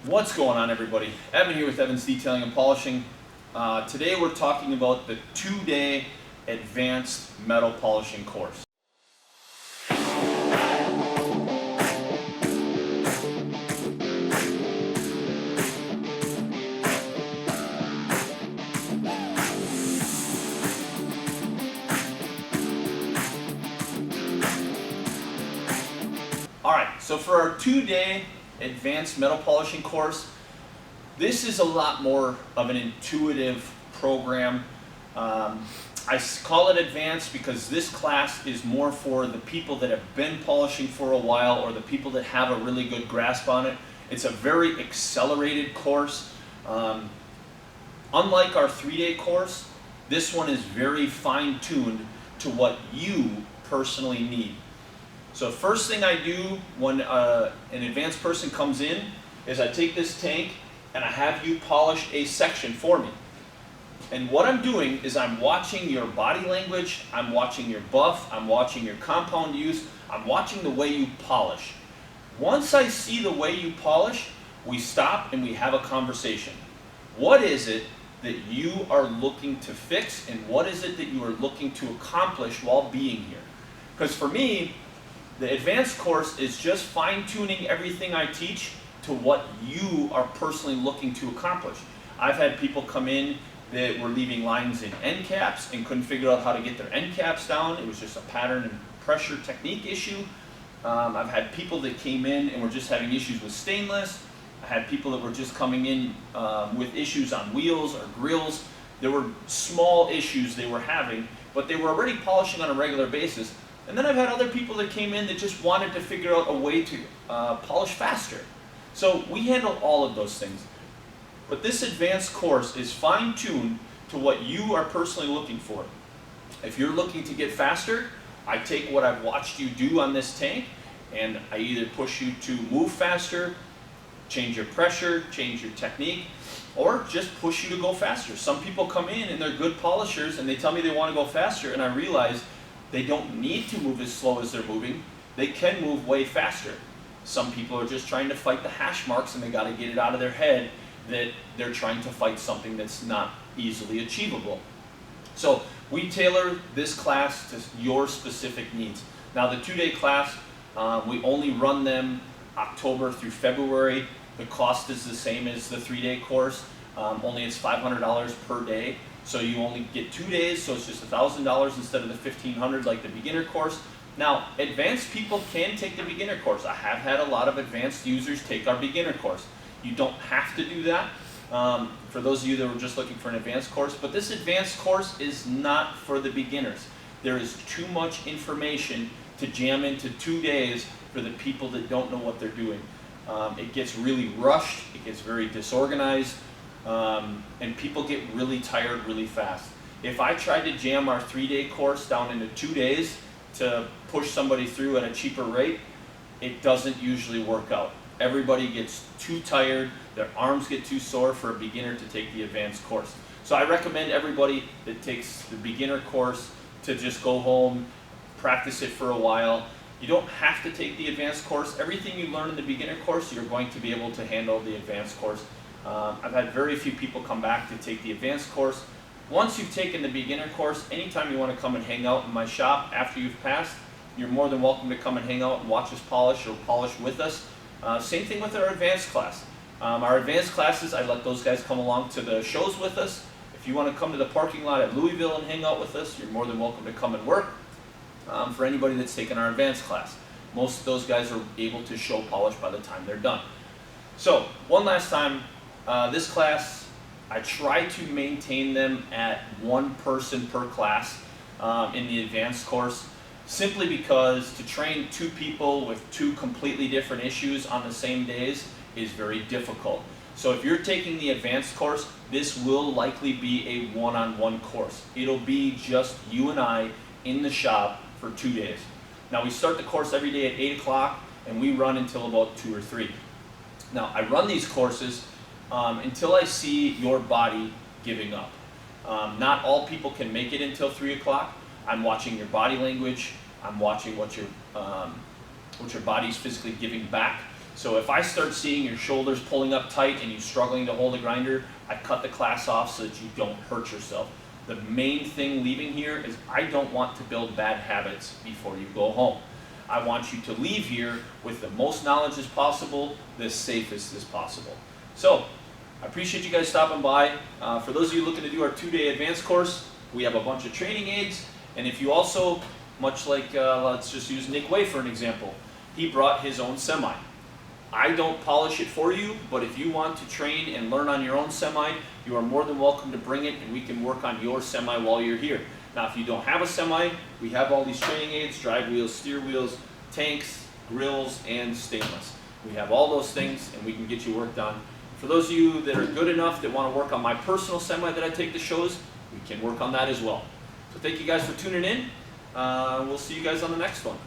What's going on, everybody? Evan here with Evan's Detailing and Polishing. Today we're talking about the 2-day advanced metal polishing course. Alright, so for our 2-day advanced metal polishing course, this is a lot more of an intuitive program. I call it advanced because this class is more for the people that have been polishing for a while or the people that have a really good grasp on it. It's a very accelerated course. Unlike our 3-day course, this one is very fine-tuned to what you personally need. So first thing I do when an advanced person comes in is I take this tank and I have you polish a section for me. And what I'm doing is I'm watching your body language, I'm watching your buff, I'm watching your compound use, I'm watching the way you polish. Once I see the way you polish, we stop and we have a conversation. What is it that you are looking to fix, and what is it that you are looking to accomplish while being here? Because for me, the advanced course is just fine-tuning everything I teach to what you are personally looking to accomplish. I've had people come in that were leaving lines in end caps and couldn't figure out how to get their end caps down. It was just a pattern and pressure technique issue. I've had people that came in and were just having issues with stainless. I had people that were just coming in with issues on wheels or grills. There were small issues they were having, but they were already polishing on a regular basis. And then I've had other people that came in that just wanted to figure out a way to polish faster. So we handle all of those things. But this advanced course is fine-tuned to what you are personally looking for. If you're looking to get faster, I take what I've watched you do on this tank and I either push you to move faster, change your pressure, change your technique, or just push you to go faster. Some people come in and they're good polishers and they tell me they want to go faster, and I realize they don't need to move as slow as they're moving. They can move way faster. Some people are just trying to fight the hash marks and they got to get it out of their head that they're trying to fight something that's not easily achievable. So we tailor this class to your specific needs. Now the 2-day class, we only run them October through February. The cost is the same as the 3-day course, only it's $500 per day. So you only get 2 days, so it's just $1,000 instead of the $1,500 like the beginner course. Now, advanced people can take the beginner course. I have had a lot of advanced users take our beginner course. You don't have to do that for those of you that were just looking for an advanced course, but this advanced course is not for the beginners. There is too much information to jam into 2 days for the people that don't know what they're doing. It gets really rushed, it gets very disorganized, and people get really tired really fast. If I tried to jam our 3-day course down into 2 days to push somebody through at a cheaper rate, it doesn't usually work out. Everybody gets too tired, their arms get too sore for a beginner to take the advanced course. So I recommend everybody that takes the beginner course to just go home, practice it for a while. You don't have to take the advanced course. Everything you learn in the beginner course, you're going to be able to handle the advanced course. I've had very few people come back to take the advanced course. Once you've taken the beginner course, anytime you want to come and hang out in my shop after you've passed, you're more than welcome to come and hang out and watch us polish or polish with us. Same thing with our advanced class. Our advanced classes, I let those guys come along to the shows with us. If you want to come to the parking lot at Louisville and hang out with us, you're more than welcome to come and work. For anybody that's taken our advanced class, most of those guys are able to show polish by the time they're done. So, one last time, this class, I try to maintain them at 1 person per class in the advanced course, simply because to train 2 people with 2 completely different issues on the same days is very difficult. So if you're taking the advanced course, this will likely be a one-on-one course. It'll be just you and I in the shop for 2 days. Now we start the course every day at 8 o'clock and we run until about 2 or 3. Now I run these courses until I see your body giving up. Not all people can make it until 3 o'clock. I'm watching your body language. I'm watching what your body's physically giving back. So if I start seeing your shoulders pulling up tight and you struggling to hold a grinder, I cut the class off so that you don't hurt yourself. The main thing leaving here is I don't want to build bad habits before you go home. I want you to leave here with the most knowledge as possible, the safest as possible. So, I appreciate you guys stopping by. For those of you looking to do our 2-day advanced course, we have a bunch of training aids. And if you also, much like, let's just use Nick Way for an example, he brought his own semi. I don't polish it for you, but if you want to train and learn on your own semi, you are more than welcome to bring it and we can work on your semi while you're here. Now if you don't have a semi, we have all these training aids, drive wheels, steer wheels, tanks, grills, and stainless. We have all those things and we can get you work done. For those of you that are good enough that want to work on my personal semi that I take to shows, we can work on that as well. So thank you guys for tuning in. We'll see you guys on the next one.